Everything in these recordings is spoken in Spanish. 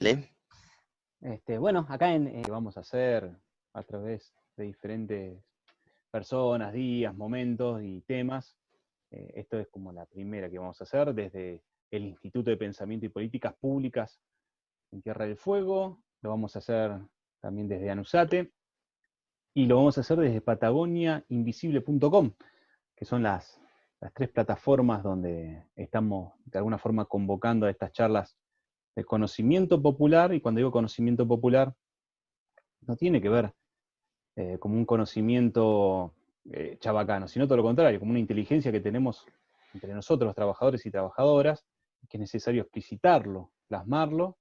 ¿Le? Bueno, acá vamos a hacer a través de diferentes personas, días, momentos y temas. Esto es como la primera que vamos a hacer desde el Instituto de Pensamiento y Políticas Públicas en Tierra del Fuego. Lo vamos a hacer también desde Anusate. Y lo vamos a hacer desde patagoniainvisible.com, que son las tres plataformas donde estamos de alguna forma convocando a estas charlas de conocimiento popular. Y cuando digo conocimiento popular, no tiene que ver como un conocimiento chabacano, sino todo lo contrario, como una inteligencia que tenemos entre nosotros, los trabajadores y trabajadoras, que es necesario explicitarlo, plasmarlo,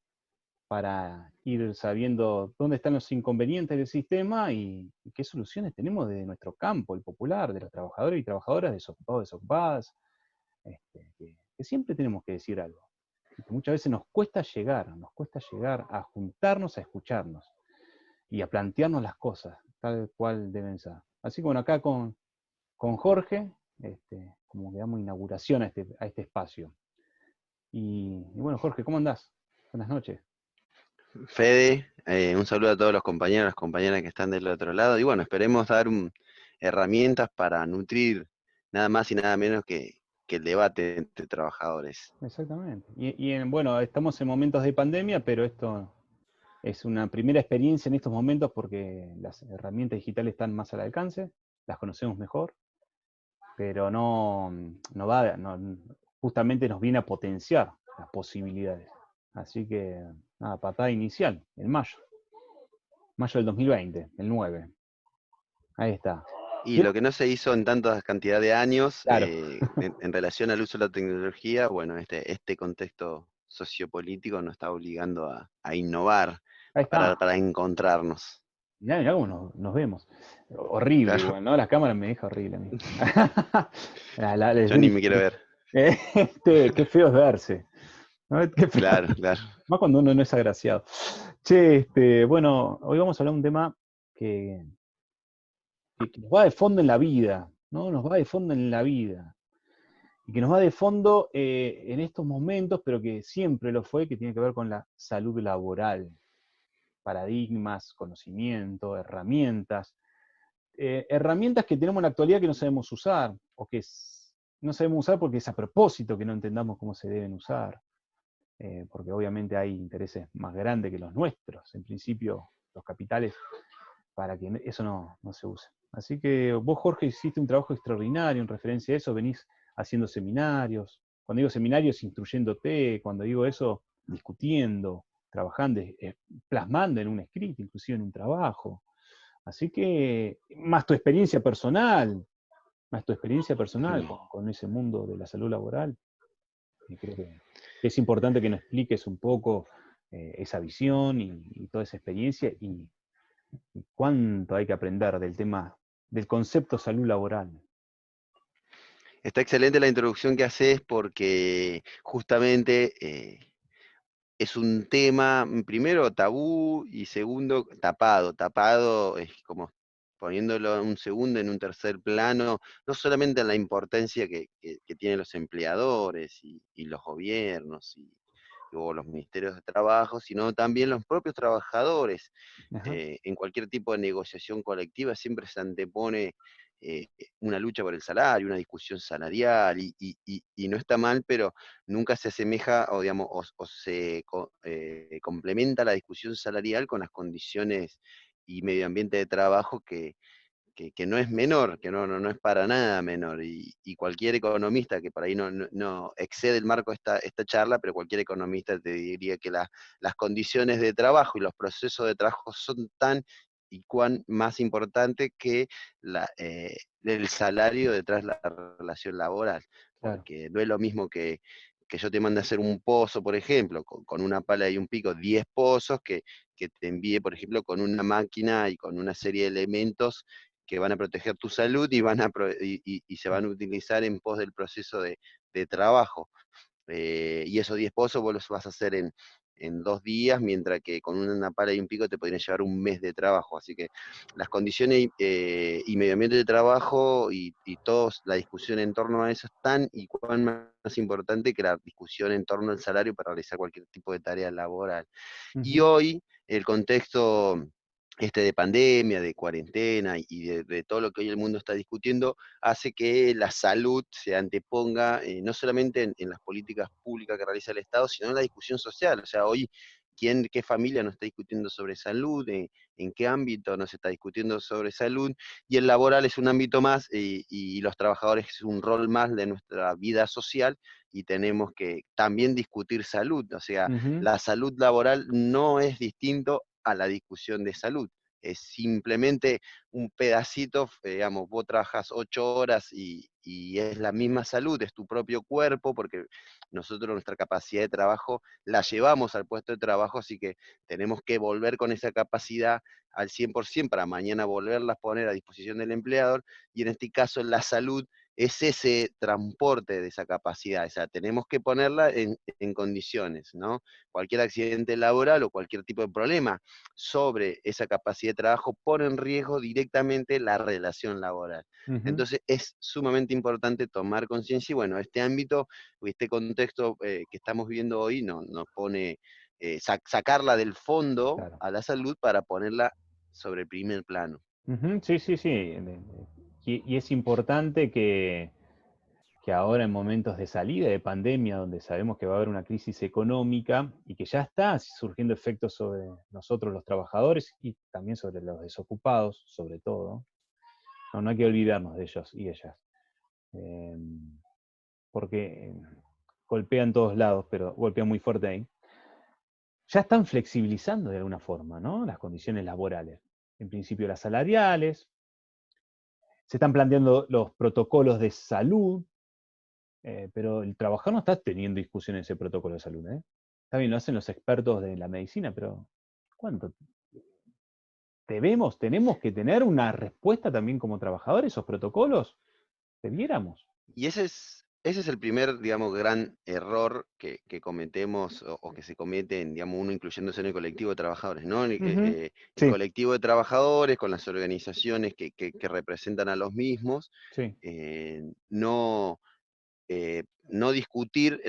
para ir sabiendo dónde están los inconvenientes del sistema y qué soluciones tenemos de nuestro campo, el popular, de los trabajadores y trabajadoras, desocupados, desocupadas, que siempre tenemos que decir algo. Y que muchas veces nos cuesta llegar a juntarnos, a escucharnos y a plantearnos las cosas tal cual deben ser. Así que bueno, acá con Jorge, como que damos inauguración a este espacio. Y bueno, Jorge, ¿cómo andás? Buenas noches. Fede, un saludo a todos los compañeros, las compañeras que están del otro lado. Y bueno, esperemos dar herramientas para nutrir nada más y nada menos que el debate entre trabajadores. Exactamente. Bueno, estamos en momentos de pandemia, pero esto es una primera experiencia en estos momentos porque las herramientas digitales están más al alcance, las conocemos mejor, pero justamente nos viene a potenciar las posibilidades. Así que, nada, patada inicial, en mayo del 2020, el 9. Ahí está. Y lo que no se hizo en tanta cantidad de años Claro, en relación al uso de la tecnología, bueno, este contexto sociopolítico nos está obligando a innovar ahí está. para encontrarnos. Mirá cómo nos vemos. Horrible Claro, igual, ¿no? Las cámaras me dejan horrible a mí. Les yo ni dije, me quiero ver. qué feo es verse. ¿No? Qué feo. Claro, claro. Más cuando uno no es agraciado. Che, bueno, hoy vamos a hablar de un tema que, que nos va de fondo en la vida, ¿no? Nos va de fondo en la vida. Y que nos va de fondo en estos momentos, pero que siempre lo fue, que tiene que ver con la salud laboral. Paradigmas, conocimiento, herramientas. Herramientas que tenemos en la actualidad que no sabemos usar, o que no sabemos usar porque es a propósito que no entendamos cómo se deben usar. Porque obviamente hay intereses más grandes que los nuestros, en principio los capitales, para que eso no se use. Así que vos, Jorge, hiciste un trabajo extraordinario en referencia a eso, venís haciendo seminarios, cuando digo seminarios, instruyéndote, cuando digo eso, discutiendo, trabajando, plasmando en un escrito, inclusive en un trabajo. Así que, más tu experiencia personal con ese mundo de la salud laboral, y creo que es importante que nos expliques un poco esa visión y toda esa experiencia y cuánto hay que aprender del tema, del concepto salud laboral. Está excelente la introducción que haces porque justamente es un tema, primero, tabú y segundo, tapado. Tapado es como poniéndolo un segundo en un tercer plano, no solamente en la importancia que tienen los empleadores y los gobiernos o los ministerios de trabajo, sino también los propios trabajadores. Ajá, En cualquier tipo de negociación colectiva siempre se antepone eh, una lucha por el salario, una discusión salarial, y no está mal, pero nunca se asemeja o, digamos, o se complementa la discusión salarial con las condiciones y medio ambiente de trabajo que no es menor, que no es para nada menor, y cualquier economista que por ahí no excede el marco de esta charla, pero cualquier economista te diría que las condiciones de trabajo y los procesos de trabajo son tan y cuán más importante que el salario detrás de la relación laboral, claro. porque no es lo mismo que yo te mande a hacer un pozo, por ejemplo, con una pala y un pico, 10 pozos, que te envíe, por ejemplo, con una máquina y con una serie de elementos que van a proteger tu salud y se van a utilizar en pos del proceso de trabajo. Y esos 10 pozos vos los vas a hacer en 2 días, mientras que con una pala y un pico te podrían llevar un mes de trabajo. Así que las condiciones y medio ambiente de trabajo y toda la discusión en torno a eso es tan y cuán más importante que la discusión en torno al salario para realizar cualquier tipo de tarea laboral. Y Ujú, hoy el contexto de pandemia, de cuarentena y de todo lo que hoy el mundo está discutiendo, hace que la salud se anteponga no solamente en las políticas públicas que realiza el Estado, sino en la discusión social. O sea, hoy, qué familia no está discutiendo sobre salud? ¿En qué ámbito no se está discutiendo sobre salud? Y el laboral es un ámbito más y los trabajadores es un rol más de nuestra vida social y tenemos que también discutir salud. O sea, ujú, la salud laboral no es distinto a la discusión de salud. Es simplemente un pedacito, digamos, vos trabajas 8 horas y es la misma salud, es tu propio cuerpo, porque nosotros nuestra capacidad de trabajo la llevamos al puesto de trabajo, así que tenemos que volver con esa capacidad al 100% para mañana volverlas a poner a disposición del empleador, y en este caso la salud es ese transporte de esa capacidad, o sea, tenemos que ponerla en condiciones, ¿no? Cualquier accidente laboral o cualquier tipo de problema sobre esa capacidad de trabajo pone en riesgo directamente la relación laboral. ujú. Entonces es sumamente importante tomar conciencia y bueno, este ámbito, este contexto que estamos viviendo hoy nos pone, sacarla del fondo Claro. a la salud para ponerla sobre el primer plano. Ujú, sí, sí, sí. Y es importante que ahora en momentos de salida de pandemia, donde sabemos que va a haber una crisis económica y que ya está surgiendo efectos sobre nosotros los trabajadores y también sobre los desocupados, sobre todo, no, no hay que olvidarnos de ellos y ellas, em, porque golpean todos lados, pero golpean muy fuerte ahí. Ya están flexibilizando de alguna forma, ¿no? Las condiciones laborales. En principio las salariales, se están planteando los protocolos de salud. Pero el trabajador no está teniendo discusión en ese protocolo de salud, ¿eh? Está bien, lo hacen los expertos de la medicina, pero ¿cuánto tenemos que tener una respuesta también como trabajadores, esos protocolos? Debiéramos. Y ese es el primer, digamos, gran error que cometemos o que se comete, digamos, uno incluyéndose en el colectivo de trabajadores, ¿no? Ujú. El Sí, colectivo de trabajadores con las organizaciones que representan a los mismos, sí. no, no discutir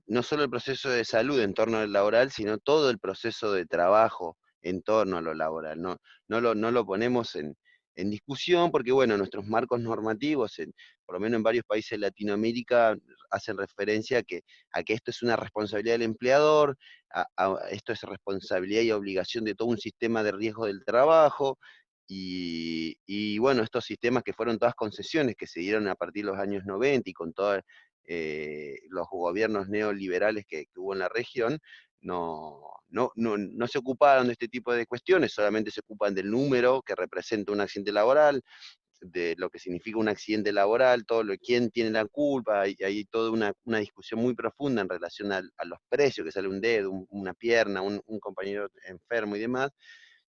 no solo el proceso de salud en torno al laboral, sino todo el proceso de trabajo en torno a lo laboral. No lo ponemos en discusión porque, bueno, nuestros marcos normativos, por lo menos en varios países de Latinoamérica, hacen referencia a que esto es una responsabilidad del empleador, esto es responsabilidad y obligación de todo un sistema de riesgo del trabajo, y bueno, estos sistemas que fueron todas concesiones que se dieron a partir de los años 90 y con todos los gobiernos neoliberales que hubo en la región, no se ocuparon de este tipo de cuestiones, solamente se ocupan del número que representa un accidente laboral, de lo que significa un accidente laboral, quién tiene la culpa, y hay toda una discusión muy profunda en relación a los precios, que sale un dedo, una pierna, un compañero enfermo y demás,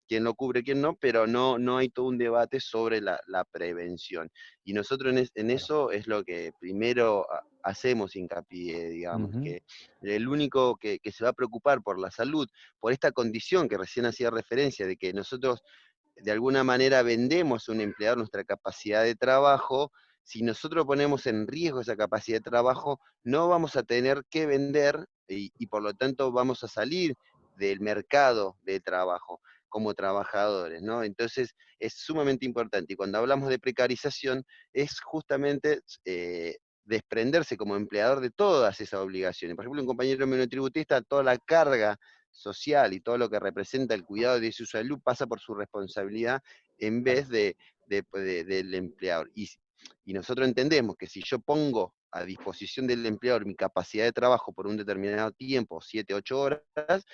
quién lo cubre, quién no, pero no hay todo un debate sobre la prevención. Y nosotros en Claro. eso es lo que primero hacemos hincapié, digamos, Ujú, que el único que se va a preocupar por la salud, por esta condición que recién hacía referencia, de que nosotros de alguna manera vendemos a un empleador nuestra capacidad de trabajo, si nosotros ponemos en riesgo esa capacidad de trabajo, no vamos a tener que vender y por lo tanto vamos a salir del mercado de trabajo como trabajadores, ¿no? Entonces es sumamente importante. Y cuando hablamos de precarización, es justamente desprenderse como empleador de todas esas obligaciones. Por ejemplo, un compañero monotributista, toda la carga social y todo lo que representa el cuidado de su salud pasa por su responsabilidad en claro. vez del empleador. Y nosotros entendemos que si yo pongo a disposición del empleador mi capacidad de trabajo por un determinado tiempo, 7, 8 horas,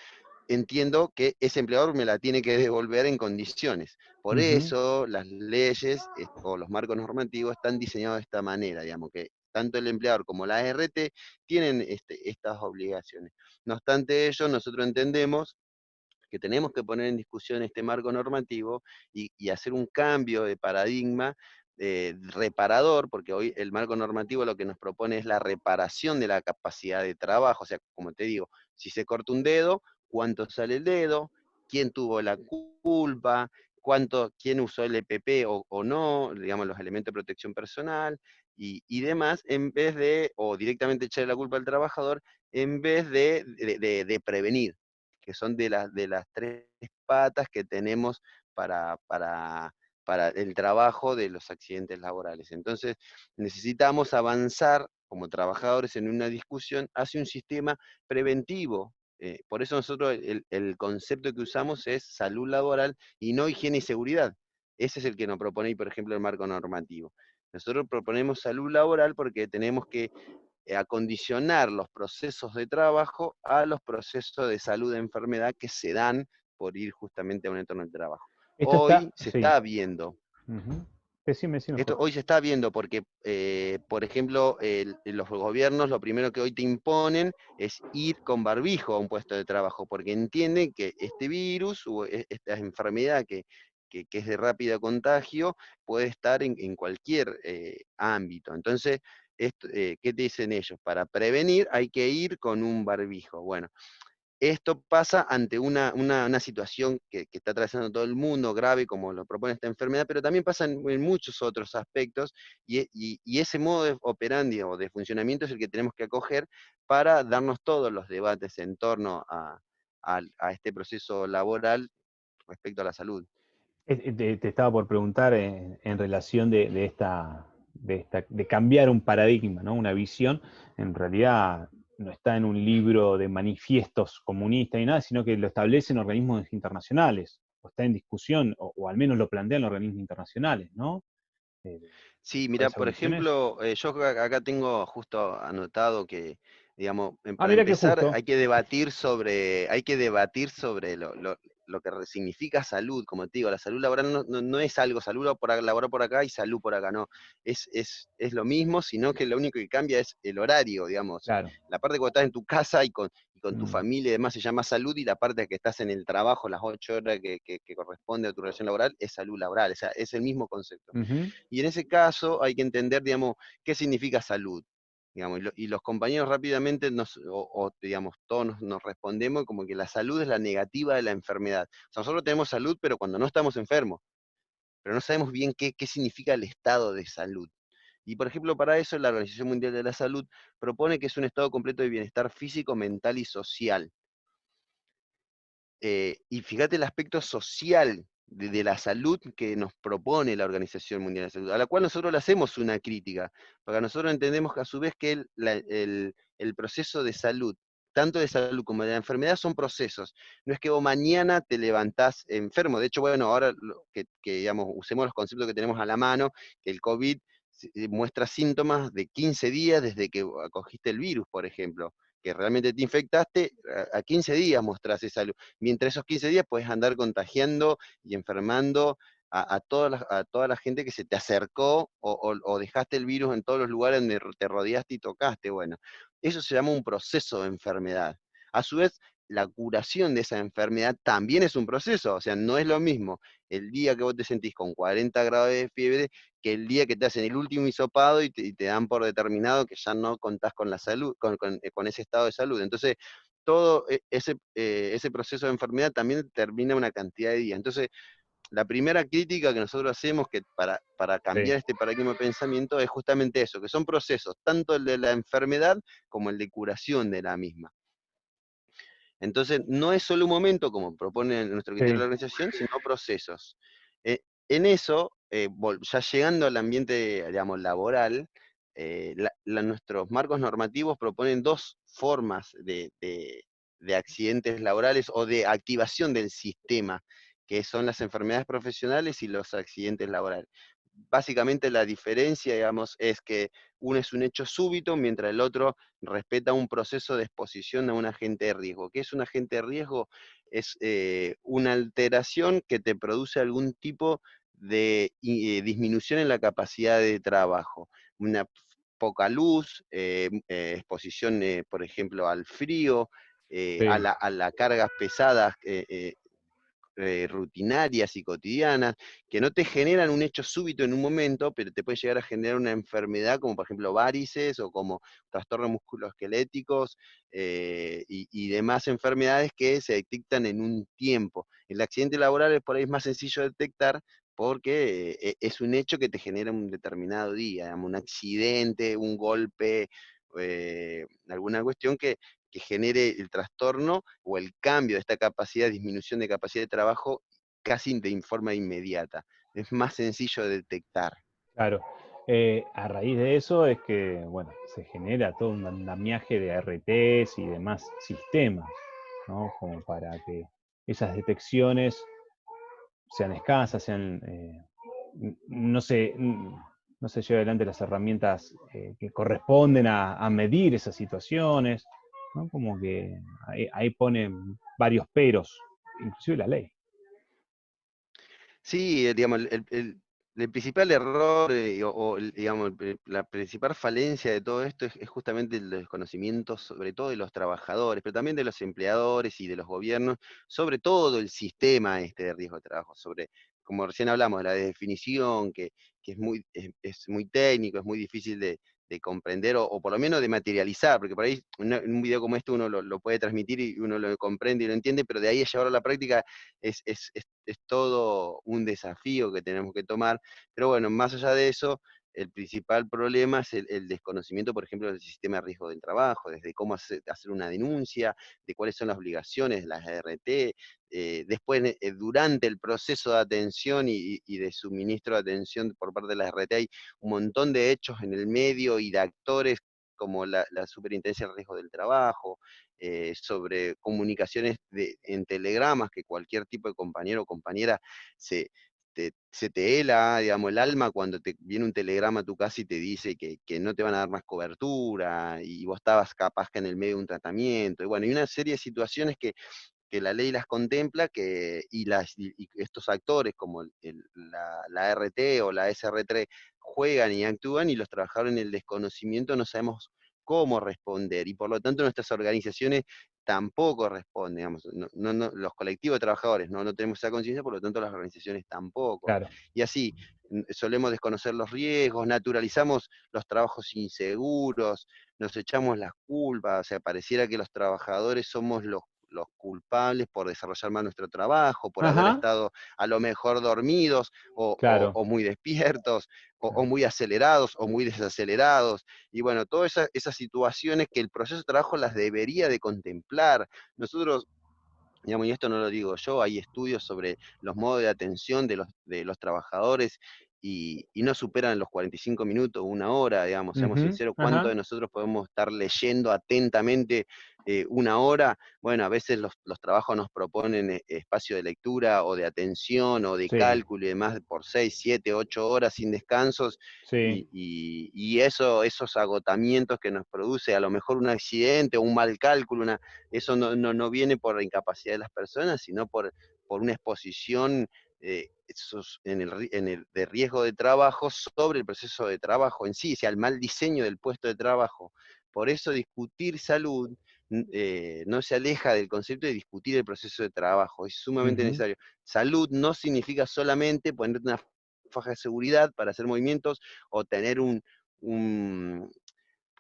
entiendo que ese empleador me la tiene que devolver en condiciones. Por Ujú, eso las leyes o los marcos normativos están diseñados de esta manera, digamos, que tanto el empleador como la ART tienen estas obligaciones. No obstante ello, nosotros entendemos que tenemos que poner en discusión este marco normativo y hacer un cambio de paradigma reparador, porque hoy el marco normativo lo que nos propone es la reparación de la capacidad de trabajo. O sea, como te digo, si se corta un dedo, cuánto sale el dedo, quién tuvo la culpa, quién usó el EPP o no, digamos, los elementos de protección personal y demás, en vez de, o directamente echarle la culpa al trabajador, en vez de prevenir, que son de las tres patas que tenemos para el trabajo de los accidentes laborales. Entonces, necesitamos avanzar como trabajadores en una discusión hacia un sistema preventivo. Por eso nosotros el concepto que usamos es salud laboral y no higiene y seguridad. Ese es el que nos propone, por ejemplo, el marco normativo. Nosotros proponemos salud laboral porque tenemos que acondicionar los procesos de trabajo a los procesos de salud de enfermedad que se dan por ir justamente a un entorno de trabajo. Esto está, Hoy se sí. está viendo Ujú. Decime, esto Jorge. hoy se está viendo porque, por ejemplo, los gobiernos lo primero que hoy te imponen es ir con barbijo a un puesto de trabajo, porque entienden que este virus o esta enfermedad que es de rápido contagio puede estar en cualquier ámbito. Entonces, ¿qué te dicen ellos? Para prevenir hay que ir con un barbijo. Bueno, esto pasa ante una situación que está atravesando todo el mundo, grave, como lo propone esta enfermedad, pero también pasa en muchos otros aspectos, y ese modo de operandi o de funcionamiento es el que tenemos que acoger para darnos todos los debates en torno a este proceso laboral respecto a la salud. Te estaba por preguntar en relación de cambiar un paradigma, ¿no? Una visión, en realidad no está en un libro de manifiestos comunistas ni nada, sino que lo establecen organismos internacionales, o está en discusión, o al menos lo plantean los organismos internacionales, ¿no? Eh, Sí, ¿Por mira, esas por cuestiones? ejemplo, yo acá tengo justo anotado que, digamos, Ah, para mira qué empezar justo. hay que debatir sobre lo que significa salud. Como te digo, la salud laboral no es algo, laboral por acá y salud por acá, no. Es lo mismo, sino que lo único que cambia es el horario, digamos. Claro. La parte cuando estás en tu casa y con tu Mm. familia y demás se llama salud, y la parte que estás en el trabajo, las 8 horas que corresponde a tu relación laboral, es salud laboral. O sea, es el mismo concepto. Ujú. Y en ese caso hay que entender, digamos, qué significa salud. Digamos, y los compañeros rápidamente digamos, todos nos respondemos como que la salud es la negativa de la enfermedad. O sea, nosotros tenemos salud, pero cuando no estamos enfermos, pero no sabemos bien qué significa el estado de salud. Y por ejemplo, para eso la Organización Mundial de la Salud propone que es un estado completo de bienestar físico, mental y social. Y fíjate el aspecto social de la salud que nos propone la Organización Mundial de la Salud, a la cual nosotros le hacemos una crítica, porque nosotros entendemos que a su vez que el proceso de salud, tanto de salud como de la enfermedad, son procesos. No es que vos mañana te levantás enfermo. De hecho, bueno, ahora digamos, usemos los conceptos que tenemos a la mano, que el COVID muestra síntomas de 15 días desde que acogiste el virus, por ejemplo, que realmente te infectaste, a 15 días mostrás esa luz. Mientras esos 15 días puedes andar contagiando y enfermando a toda la gente que se te acercó o dejaste el virus en todos los lugares donde te rodeaste y tocaste. Bueno, eso se llama un proceso de enfermedad. A su vez, la curación de esa enfermedad también es un proceso, o sea, no es lo mismo el día que vos te sentís con 40 grados de fiebre que el día que te hacen el último hisopado y te dan por determinado que ya no contás con la salud, con ese estado de salud. Entonces, todo ese proceso de enfermedad también termina una cantidad de días. Entonces, la primera crítica que nosotros hacemos que para Sí. cambiar este paradigma de pensamiento es justamente eso, que son procesos, tanto el de la enfermedad como el de curación de la misma. Entonces, no es solo un momento, como propone nuestro criterio de Sí. la organización, sino procesos. En eso, ya llegando al ambiente, digamos, laboral, nuestros marcos normativos proponen dos formas de accidentes laborales o de activación del sistema, que son las enfermedades profesionales y los accidentes laborales. Básicamente la diferencia, digamos, es que uno es un hecho súbito, mientras el otro respeta un proceso de exposición a un agente de riesgo. ¿Qué es un agente de riesgo? Es una alteración que te produce algún tipo de disminución en la capacidad de trabajo. Una poca luz, exposición, por ejemplo, al frío, Sí. a las cargas pesadas rutinarias y cotidianas, que no te generan un hecho súbito en un momento, pero te puede llegar a generar una enfermedad como por ejemplo varices o como trastornos musculoesqueléticos y demás enfermedades que se detectan en un tiempo. El accidente laboral es por ahí es más sencillo de detectar porque es un hecho que te genera un determinado día, digamos, un accidente, un golpe, alguna cuestión que genere el trastorno o el cambio de esta capacidad, disminución de capacidad de trabajo casi de forma inmediata. Es más sencillo de detectar. Claro. A raíz de eso es que, bueno, se genera todo un andamiaje de RTs y demás sistemas, ¿no? Como para que esas detecciones sean escasas, sean, no se, no se lleva adelante las herramientas que corresponden a medir esas situaciones, ¿no? Como que ahí ponen varios peros, inclusive la ley. Sí, digamos, el principal error digamos, la principal falencia de todo esto es justamente el desconocimiento, sobre todo de los trabajadores, pero también de los empleadores y de los gobiernos, sobre todo el sistema este de riesgo de trabajo, sobre, como recién hablamos, de la definición, que es muy técnico, es muy difícil de comprender o por lo menos de materializar, porque por ahí en un video como este uno lo puede transmitir y uno lo comprende y lo entiende, pero de ahí a llevarlo a la práctica es todo un desafío que tenemos que tomar, pero bueno, más allá de eso, el principal problema es el desconocimiento, por ejemplo, del sistema de riesgo del trabajo, desde cómo hacer una denuncia, de cuáles son las obligaciones de las ART, después, durante el proceso de atención y de suministro de atención por parte de las ART, hay un montón de hechos en el medio y de actores como la Superintendencia de Riesgo del Trabajo, sobre comunicaciones en telegramas, que cualquier tipo de compañero o compañera se, se te hela, digamos, el alma cuando te viene un telegrama a tu casa y te dice que no te van a dar más cobertura, y vos estabas capaz que en el medio de un tratamiento, y bueno, hay una serie de situaciones que la ley las contempla y estos actores como la RT o la SR3 juegan y actúan y los trabajadores en el desconocimiento no sabemos cómo responder y por lo tanto nuestras organizaciones tampoco responden, digamos, los colectivos de trabajadores no tenemos esa conciencia, por lo tanto las organizaciones tampoco. Claro. Y así solemos desconocer los riesgos, naturalizamos los trabajos inseguros, nos echamos las culpas, o sea, pareciera que los trabajadores somos los culpables por desarrollar mal nuestro trabajo, por haber Ajá, estado a lo mejor dormidos claro, o muy despiertos, o claro. muy acelerados o muy desacelerados. Y bueno, todas esas situaciones que el proceso de trabajo las debería de contemplar. Nosotros, digamos, y esto no lo digo yo, hay estudios sobre los modos de atención de los trabajadores y no superan los 45 minutos, una hora, digamos, seamos Ujú, sinceros, ¿cuántos ajá, de nosotros podemos estar leyendo atentamente una hora? Bueno, a veces los trabajos nos proponen espacio de lectura o de atención o de sí, cálculo y demás por 6, 7, 8 horas sin descansos, sí, y eso, esos agotamientos que nos produce a lo mejor un accidente o un mal cálculo, eso no viene por la incapacidad de las personas, sino por una exposición de riesgo de trabajo sobre el proceso de trabajo en sí, o sea, el mal diseño del puesto de trabajo. Por eso discutir salud no se aleja del concepto de discutir el proceso de trabajo, es sumamente ujú, necesario. Salud no significa solamente ponerte una faja de seguridad para hacer movimientos o tener un,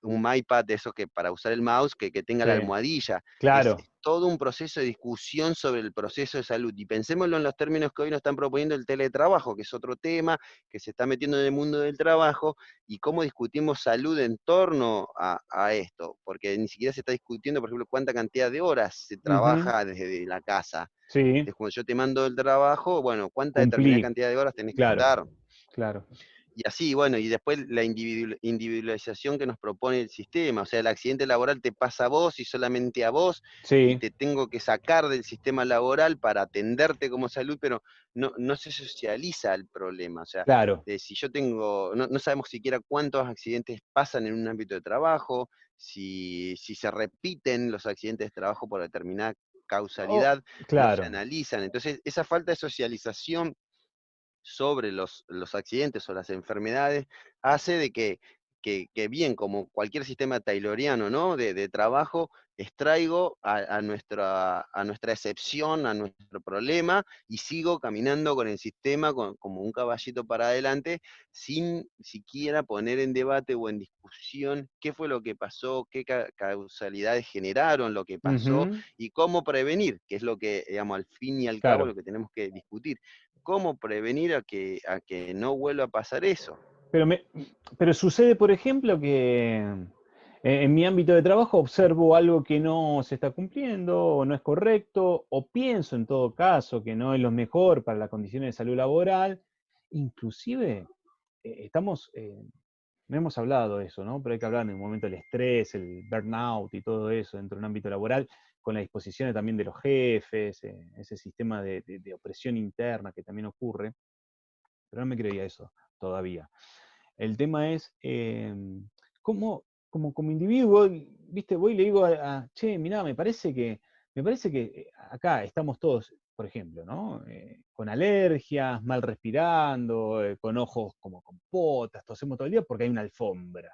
un iPad de esos que para usar el mouse que tenga sí, la almohadilla. claro, Es todo un proceso de discusión sobre el proceso de salud. Y pensémoslo en los términos que hoy nos están proponiendo el teletrabajo, que es otro tema que se está metiendo en el mundo del trabajo, y cómo discutimos salud en torno a esto. Porque ni siquiera se está discutiendo, por ejemplo, cuánta cantidad de horas se ujú, trabaja desde la casa. sí, Entonces, cuando yo te mando el trabajo, bueno, ¿cuánta determinada cumplí, cantidad de horas tenés que claro, estar? claro, Y así, bueno, y después la individualización que nos propone el sistema, o sea, el accidente laboral te pasa a vos y solamente a vos, y sí, te tengo que sacar del sistema laboral para atenderte como salud, pero no se socializa el problema, o sea, claro. si yo tengo, no sabemos siquiera cuántos accidentes pasan en un ámbito de trabajo, si se repiten los accidentes de trabajo por determinada Oh, causalidad, no se claro, analizan. Entonces, esa falta de socialización sobre los accidentes o las enfermedades hace de que que bien, como cualquier sistema tayloriano, ¿no? De trabajo, extraigo a nuestra excepción, a nuestro problema, y sigo caminando con el sistema como un caballito para adelante, sin siquiera poner en debate o en discusión qué fue lo que pasó, qué causalidades generaron lo que pasó, Ujú, y cómo prevenir, que es lo que, digamos, al fin y al cabo, claro. lo que tenemos que discutir. ¿Cómo prevenir a que no vuelva a pasar eso? Pero, pero sucede, por ejemplo, que en mi ámbito de trabajo observo algo que no se está cumpliendo o no es correcto, o pienso en todo caso que no es lo mejor para las condiciones de salud laboral. Inclusive, estamos, no hemos hablado de eso, ¿no? Pero hay que hablar en un momento del estrés, el burnout y todo eso dentro de un ámbito laboral, con las disposiciones también de los jefes, ese sistema de opresión interna que también ocurre, pero no me creía eso todavía. El tema es, cómo, como individuo, viste, voy y le digo che, mirá, me parece que acá estamos todos, por ejemplo, ¿no? Con alergias, mal respirando, con ojos como con potas, tosemos todo el día porque hay una alfombra.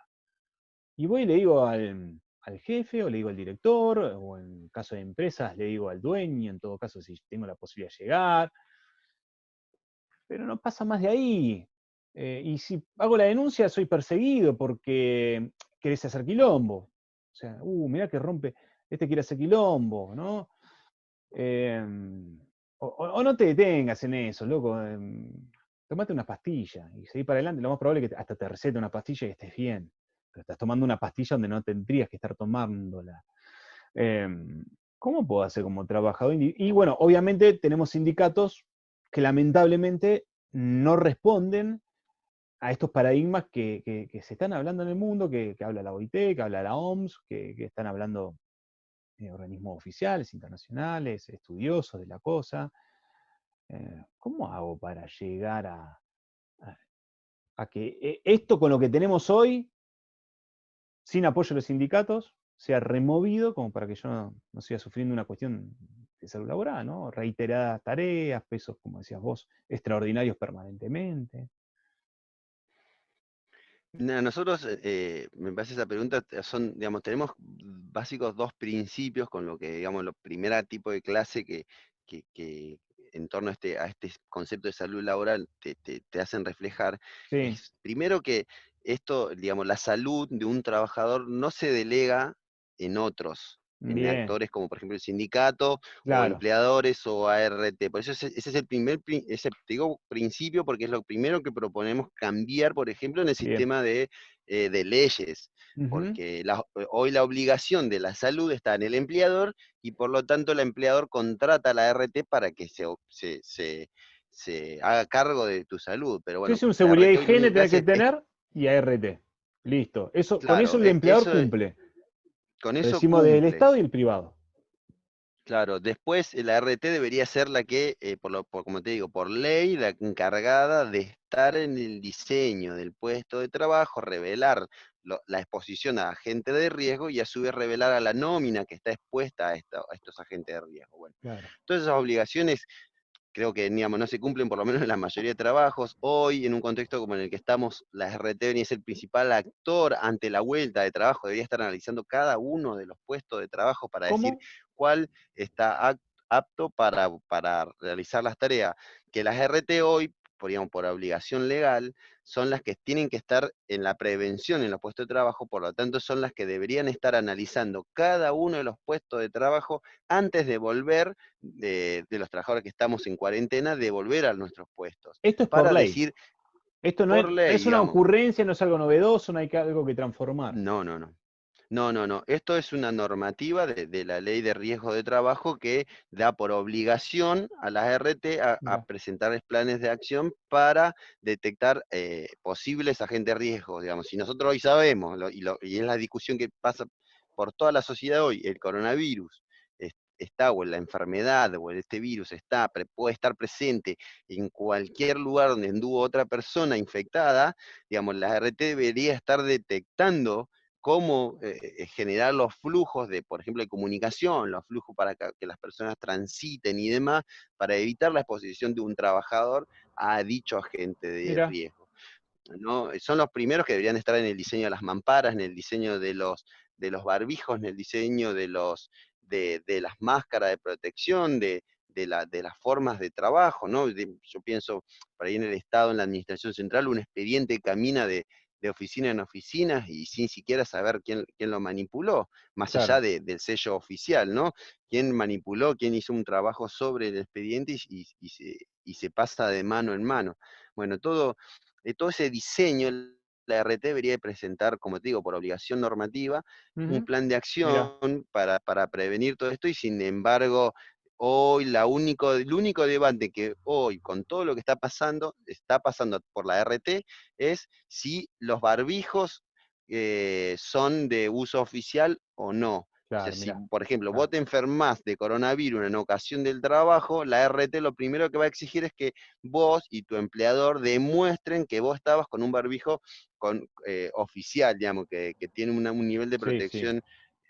Y voy y le digo al jefe, o le digo al director, o en caso de empresas le digo al dueño, en todo caso si tengo la posibilidad de llegar, pero no pasa más de ahí. Y si hago la denuncia, soy perseguido porque querés hacer quilombo. O sea, mirá que rompe, este quiere hacer quilombo, ¿no? O no te detengas en eso, loco. Tomate una pastilla y seguí para adelante. Lo más probable es que hasta te recete una pastilla y estés bien. Pero estás tomando una pastilla donde no tendrías que estar tomándola. ¿Cómo puedo hacer como trabajador? Y bueno, obviamente tenemos sindicatos que lamentablemente no responden a estos paradigmas que se están hablando en el mundo, que habla la OIT, que habla la OMS, que están hablando organismos oficiales, internacionales, estudiosos de la cosa. ¿Cómo hago para llegar a- a que esto con lo que tenemos hoy, sin apoyo de los sindicatos, sea removido como para que yo no siga sufriendo una cuestión de salud laboral, ¿no? Reiteradas tareas, pesos, como decías vos, extraordinarios permanentemente. Nosotros, me parece esa pregunta, son, digamos, tenemos básicos dos principios con lo que, digamos, lo primera tipo de clase que en torno a este concepto de salud laboral te hacen reflejar, Sí, es primero que esto, digamos, la salud de un trabajador no se delega en otros, en bien, actores como por ejemplo el sindicato o claro, empleadores o ART. Por eso ese es el primer, ese, te digo, principio, porque es lo primero que proponemos cambiar, por ejemplo, en el bien. sistema de leyes, Ujú. porque hoy la obligación de la salud está en el empleador y por lo tanto el empleador contrata a la ART para que se haga cargo de tu salud. Pero Yo bueno, hice un la seguridad ART y hoy lo higiene, único que tenés hace que tener y ART. Listo. Con eso claro, el empleador eso, cumple. con Lo eso decimos del cumple. Estado y el privado. Claro, después la RT debería ser la que, como te digo, por ley, la encargada de estar en el diseño del puesto de trabajo, revelar la exposición a agentes de riesgo y a su vez revelar a la nómina que está expuesta a estos agentes de riesgo. Bueno, Claro. todas esas obligaciones creo que digamos, no se cumplen por lo menos en la mayoría de trabajos. Hoy, en un contexto como en el que estamos, la RT debería ser el principal actor ante la vuelta de trabajo, debería estar analizando cada uno de los puestos de trabajo para decir ¿Cómo? cuál está apto para realizar las tareas. Que las RT hoy, digamos, por obligación legal, son las que tienen que estar en la prevención en los puestos de trabajo, por lo tanto son las que deberían estar analizando cada uno de los puestos de trabajo antes de volver de los trabajadores que estamos en cuarentena, de volver a nuestros puestos, Esto es por para ley. decir, Esto por no ley, es una digamos, ocurrencia, no es algo novedoso, no hay algo que transformar. no, no, no. No, no, no. Esto es una normativa de la ley de riesgo de trabajo que da por obligación a las RT a Mira, presentarles planes de acción para detectar posibles agentes de riesgo. Digamos, si nosotros hoy sabemos, y es la discusión que pasa por toda la sociedad hoy, el coronavirus está, o la enfermedad, o este virus está, puede estar presente en cualquier lugar donde anduvo otra persona infectada, digamos, la RT debería estar detectando cómo generar los flujos de, por ejemplo, de comunicación, los flujos para que las personas transiten y demás, para evitar la exposición de un trabajador a dicho agente de mira. riesgo. ¿no? Son los primeros que deberían estar en el diseño de las mamparas, en el diseño de los barbijos, en el diseño de las máscaras de protección, de las formas de trabajo, ¿no? Yo pienso, por ahí en el Estado, en la Administración Central, un expediente camina de oficina en oficina y sin siquiera saber quién lo manipuló, más allá Claro. del sello oficial, ¿no? Quién manipuló, quién hizo un trabajo sobre el expediente y se pasa de mano en mano. Bueno, todo ese diseño, la RT debería presentar, como te digo, por obligación normativa, un Ujú. plan de Mira, acción para prevenir todo esto, y sin embargo, hoy el único debate que hoy, con todo lo que está pasando por la RT, es si los barbijos son de uso oficial o no. O sea, claro, si, mira, por ejemplo, vos claro. te enfermás de coronavirus en ocasión del trabajo, la RT lo primero que va a exigir es que vos y tu empleador demuestren que vos estabas con un barbijo oficial, digamos, que tiene un nivel de Sí, sí. protección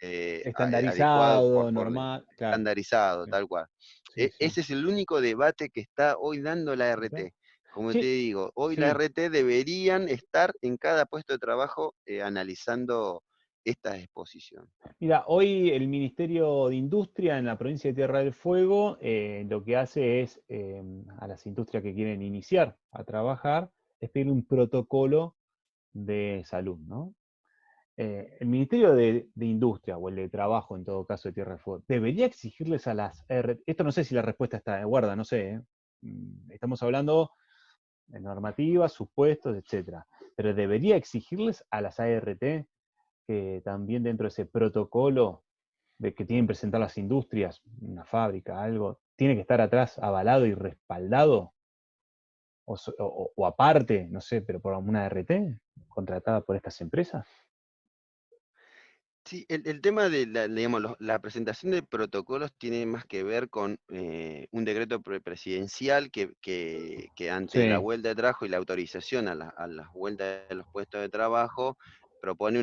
adecuado Estandarizado, por normal, claro. estandarizado, Sí, tal cual. sí, sí. Ese es el único debate que está hoy dando la Mirá. RT. Como te Che, digo, hoy la sí. RT deberían estar en cada puesto de trabajo analizando esta exposición. Mira, hoy el Ministerio de Industria en la provincia de Tierra del Fuego lo que hace es a las industrias que quieren iniciar a trabajar, es pedir un protocolo de salud, ¿no? El Ministerio de Industria o el de Trabajo, en todo caso, de Tierra del Fuego, debería exigirles a las R. Esto no sé si la respuesta está de guarda, no sé. Estamos hablando de normativas, supuestos, etcétera. Pero debería exigirles a las ART que también dentro de ese protocolo de que tienen que presentar las industrias, una fábrica, algo, tiene que estar atrás avalado y respaldado, o aparte, no sé, pero por una RT contratada por estas empresas. Sí, el tema de digamos, la presentación de protocolos tiene más que ver con un decreto presidencial que ante la Sí. vuelta de trabajo y la autorización a las vueltas de los puestos de trabajo propone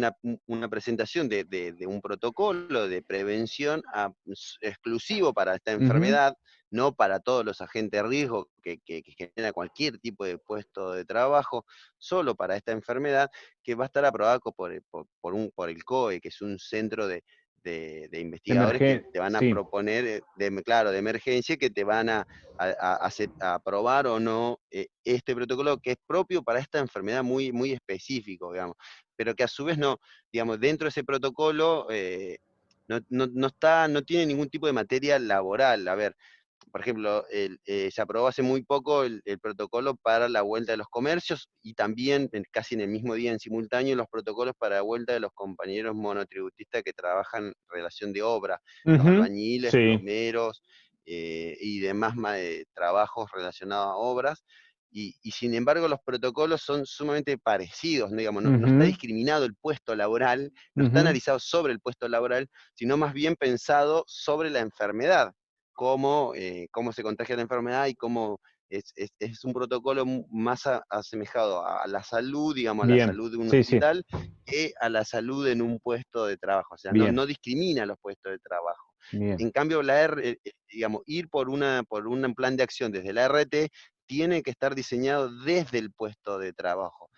una presentación de un protocolo de prevención exclusivo para esta Ujú. enfermedad, no para todos los agentes de riesgo que genera cualquier tipo de puesto de trabajo, solo para esta enfermedad, que va a estar aprobado por el COE, que es un centro de investigadores que te van a Sí. proponer, claro, de emergencia, que te van a aprobar o no este protocolo, que es propio para esta enfermedad muy, muy específico, digamos, pero que a su vez no, digamos, dentro de ese protocolo no tiene ningún tipo de materia laboral. A ver, por ejemplo, se aprobó hace muy poco el protocolo para la vuelta de los comercios, y también casi en el mismo día, en simultáneo, los protocolos para la vuelta de los compañeros monotributistas que trabajan en relación de obra, los Ujú. albañiles, Sí. plomeros y demás trabajos relacionados a obras. Y sin embargo, los protocolos son sumamente parecidos, ¿no? Digamos, no está Ujú. discriminado el puesto laboral, no está Ujú. analizado sobre el puesto laboral, sino más bien pensado sobre la enfermedad, cómo se contagia la enfermedad y cómo es un protocolo más asemejado a la salud, digamos, a la Bien. salud de un Sí, sí. hospital, que a la salud en un puesto de trabajo. O sea, no, Bien. no discrimina los puestos de trabajo. Bien. En cambio, digamos, ir por un plan de acción desde la RT tiene que estar diseñado desde el puesto de trabajo.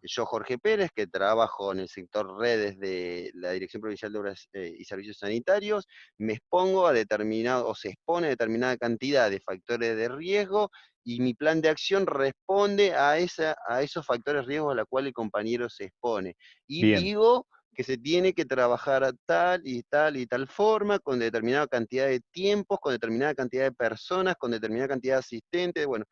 Yo, Jorge Pérez, que trabajo en el sector redes de la Dirección Provincial de Obras y Servicios Sanitarios, me expongo a determinado, o se expone a determinada cantidad de factores de riesgo, y mi plan de acción responde a esos factores de riesgo a los cuales el compañero se expone. Y Bien. digo que se tiene que trabajar a tal y tal y tal forma, con determinada cantidad de tiempos, con determinada cantidad de personas, con determinada cantidad de asistentes, bueno,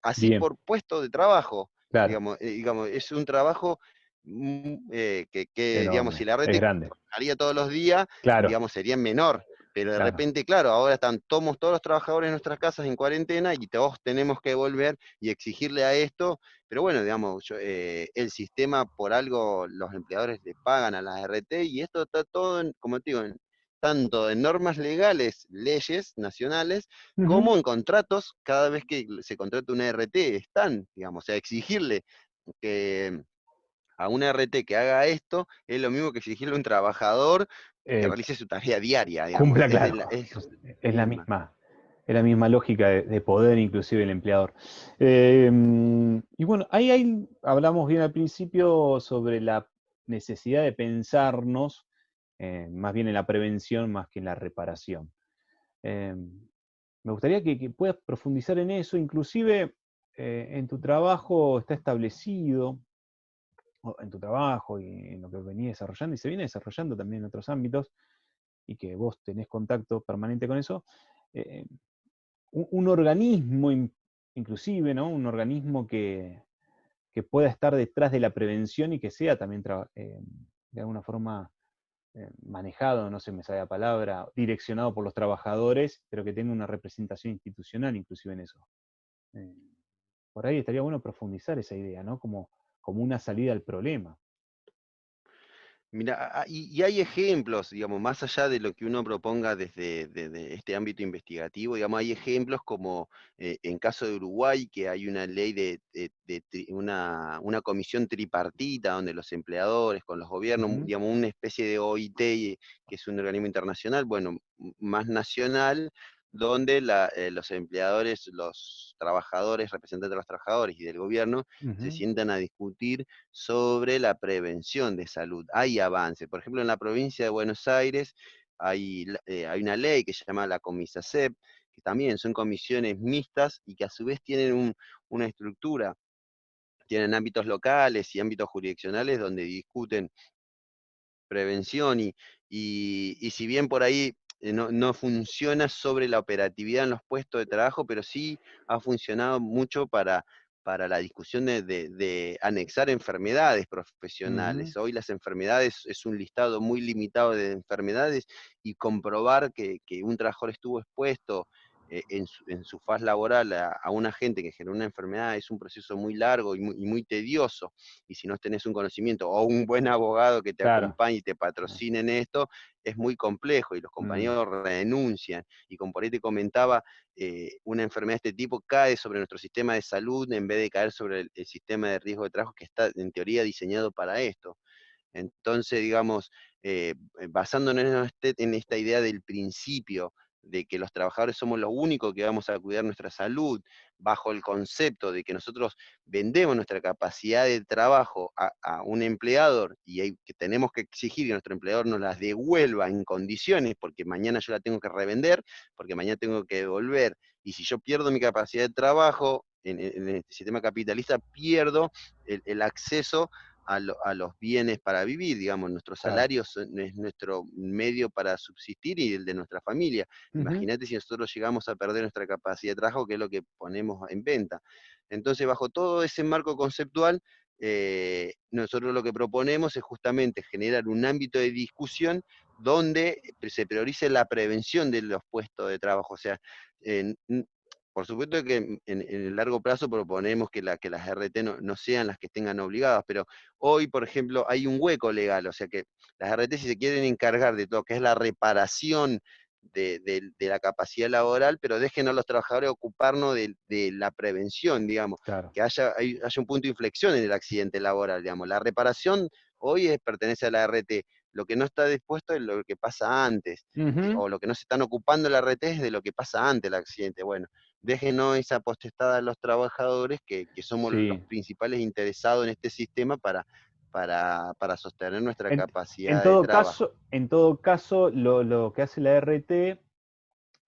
así Bien. por puesto de trabajo. Claro. Digamos, es un trabajo digamos, si Enorme. la red Es grande. haría todos los días, Claro. digamos, sería menor. Pero de Claro. repente, claro, ahora estamos todos los trabajadores en nuestras casas en cuarentena y todos tenemos que volver y exigirle a esto. Pero bueno, digamos, el sistema, por algo los empleadores le pagan a las RT, y esto está todo, como te digo, tanto en normas legales, leyes nacionales, Ujú. como en contratos. Cada vez que se contrata una RT, están, digamos, o sea, exigirle que a una RT que haga esto es lo mismo que exigirle a un trabajador que Eh, realice su tarea diaria, digamos, Cumpla, claro. es Es la misma. misma. Es la misma lógica de poder, inclusive el empleador. Y bueno, ahí hablamos bien al principio sobre la necesidad de pensarnos más bien en la prevención más que en la reparación. Eh, Me gustaría que puedas profundizar en eso, inclusive en tu trabajo está establecido, o en tu trabajo y en lo que venís desarrollando, y se viene desarrollando también en otros ámbitos, y que vos tenés contacto permanente con eso, eh, un organismo inclusive, ¿no? Un organismo que pueda estar detrás de la prevención y que sea también de alguna forma manejado, no sé, me sale la palabra, direccionado por los trabajadores, pero que tenga una representación institucional inclusive en eso. Eh, por ahí estaría bueno profundizar esa idea, ¿no? Como una salida al problema. Mira, y hay ejemplos, digamos, más allá de lo que uno proponga desde este ámbito investigativo, digamos, hay ejemplos como en caso de Uruguay, que hay una ley una comisión tripartita donde los empleadores con los gobiernos, Ujú, digamos, una especie de OIT, que es un organismo internacional, bueno, más nacional, donde los empleadores, los trabajadores, representantes de los trabajadores y del gobierno, se ujú, sientan a discutir sobre la prevención de salud. Hay avances. Por ejemplo, en la provincia de Buenos Aires hay una ley que se llama la Comisacep, que también son comisiones mixtas y que a su vez tienen una estructura, tienen ámbitos locales y ámbitos jurisdiccionales donde discuten prevención y si bien por ahí no funciona sobre la operatividad en los puestos de trabajo, pero sí ha funcionado mucho para la discusión de anexar enfermedades ujú, profesionales. Hoy las enfermedades es un listado muy limitado de enfermedades y comprobar que un trabajador estuvo expuesto en su faz laboral a un agente que generó una enfermedad es un proceso muy largo y muy tedioso y si no tenés un conocimiento o un buen abogado que te claro. acompañe y te Ah, patrocine en esto, es muy complejo y los mm, compañeros renuncian. Y como por ahí te comentaba, una enfermedad de este tipo cae sobre nuestro sistema de salud en vez de caer sobre el sistema de riesgo de trabajo que está en teoría diseñado para esto. Entonces, digamos, basándonos en esta idea del principio de que los trabajadores somos los únicos que vamos a cuidar nuestra salud, bajo el concepto de que nosotros vendemos nuestra capacidad de trabajo a un empleador y que tenemos que exigir que nuestro empleador nos las devuelva en condiciones, porque mañana yo la tengo que revender, porque mañana tengo que devolver, y si yo pierdo mi capacidad de trabajo en este sistema capitalista, pierdo el acceso a los bienes para vivir, digamos, nuestros claro. salarios es nuestro medio para subsistir y el de nuestra familia. Ujú, Imagínate si nosotros llegamos a perder nuestra capacidad de trabajo, que es lo que ponemos en venta. Entonces, bajo todo ese marco conceptual, nosotros lo que proponemos es justamente generar un ámbito de discusión donde se priorice la prevención de los puestos de trabajo. O sea, eh, por supuesto que en el largo plazo proponemos que las RT no sean las que tengan obligadas, pero hoy, por ejemplo, hay un hueco legal, o sea que las RT si se quieren encargar de todo lo que es la reparación de la capacidad laboral, pero déjenos a los trabajadores ocuparnos de la prevención, digamos, claro. que haya un punto de inflexión en el accidente laboral, digamos. La reparación hoy pertenece a la RT, lo que no está dispuesto es lo que pasa antes, Ujú, o lo que no se están ocupando la RT es de lo que pasa antes del accidente. Bueno, déjenos esa potestad a los trabajadores que somos los sí. principales interesados en este sistema para sostener nuestra En, capacidad de trabajo. en todo caso, lo que hace la RT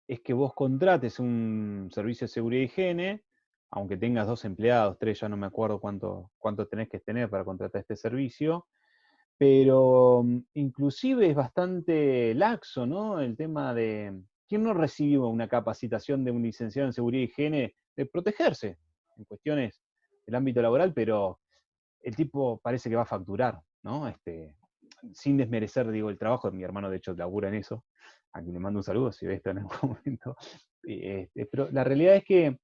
es que vos contrates un servicio de seguridad y higiene, aunque tengas 2 empleados, 3, ya no me acuerdo cuánto tenés que tener para contratar este servicio, pero inclusive es bastante laxo, ¿no? El tema de, ¿quién no recibió una capacitación de un licenciado en seguridad y higiene de protegerse en cuestiones del ámbito laboral, pero el tipo parece que va a facturar, ¿no? Sin desmerecer, digo, el trabajo de mi hermano, de hecho, labura en eso, a quien le mando un saludo si ve esto en algún momento. Pero la realidad es que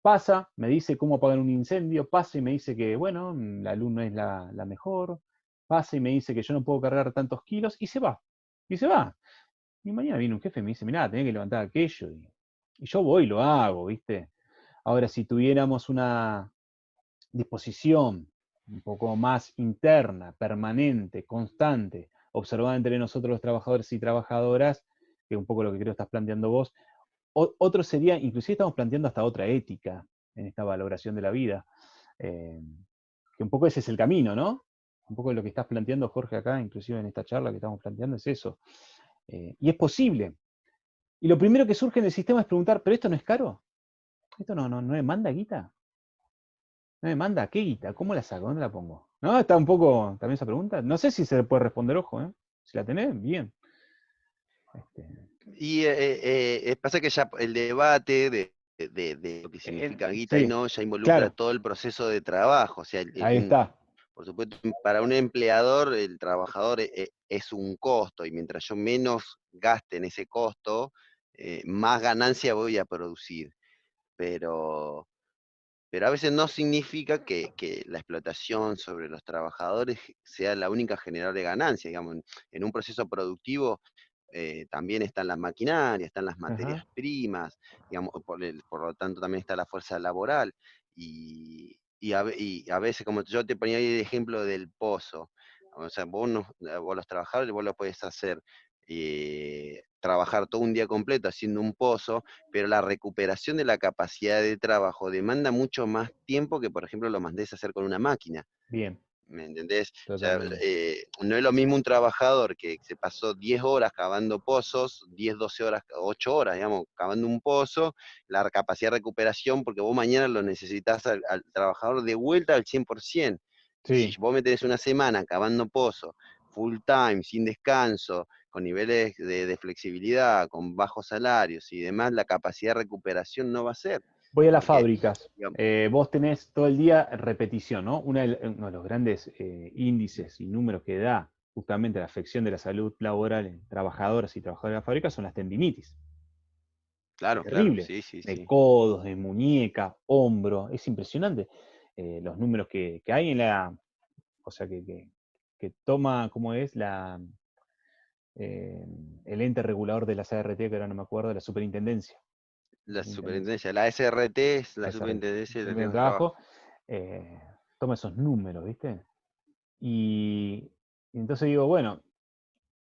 pasa, me dice cómo apagar un incendio, pasa y me dice que, bueno, la luz no es la mejor, pasa y me dice que yo no puedo cargar tantos kilos, y se va, y se va. Y mañana viene un jefe y me dice, mirá, tenés que levantar aquello, y yo voy y lo hago, ¿viste? Ahora, si tuviéramos una disposición un poco más interna, permanente, constante, observada entre nosotros los trabajadores y trabajadoras, que es un poco lo que creo estás planteando vos, Otro sería, inclusive estamos planteando hasta otra ética en esta valoración de la vida, eh, que un poco ese es el camino, ¿no? Un poco lo que estás planteando, Jorge, acá, inclusive en esta charla que estamos planteando, es eso. Y es posible. Y lo primero que surge en el sistema es preguntar, ¿pero esto no es caro? ¿Esto no demanda guita? ¿No demanda qué guita? ¿Cómo la saco? ¿Dónde la pongo? ¿No? Está un poco también esa pregunta. No sé si se le puede responder, ojo, ¿eh? Si la tenés, bien. Este, Y pasa que ya el debate de lo que significa guita y sí, no, ya involucra claro, todo el proceso de trabajo. O sea, ahí está. por supuesto, para un empleador, el trabajador es un costo, y mientras yo menos gaste en ese costo, más ganancia voy a producir. Pero, pero a veces no significa que la explotación sobre los trabajadores sea la única generadora de ganancia. Digamos, en un proceso productivo también están las maquinarias, están las materias Ajá, primas, digamos, por lo tanto también está la fuerza laboral. Y a veces, como yo te ponía ahí el ejemplo del pozo, o sea, vos, vos los trabajadores, vos lo puedes hacer, trabajar todo un día completo haciendo un pozo, pero la recuperación de la capacidad de trabajo demanda mucho más tiempo que, por ejemplo, lo mandes a hacer con una máquina. bien, ¿Me entendés? O sea, totalmente. no es lo mismo un trabajador que se pasó 10 horas cavando pozos, 10 12 horas, 8 horas, digamos, cavando un pozo, la capacidad de recuperación, porque vos mañana lo necesitas al trabajador de vuelta al 100%. Y si Sí, vos me tenés una semana cavando pozos, full time, sin descanso, con niveles de flexibilidad, con bajos salarios y demás, la capacidad de recuperación no va a ser. voy a las Porque, fábricas. digamos, Vos tenés todo el día repetición, ¿no? Uno de los grandes índices y números que da justamente la afección de la salud laboral en trabajadoras y trabajadores de la fábrica son las tendinitis. Es claro, claro, terrible. sí, sí, De sí. codos, de muñeca, hombro. Es impresionante los números que hay en la. O sea, que toma, ¿cómo es? Eh, el ente regulador de las ART, que ahora no me acuerdo, la superintendencia. La Superintendencia. superintendencia, la SRT es la SRT. superintendencia de Superintendencia riesgos de de trabajo. trabajo. eh, Toma esos números, ¿viste? Y entonces digo, bueno,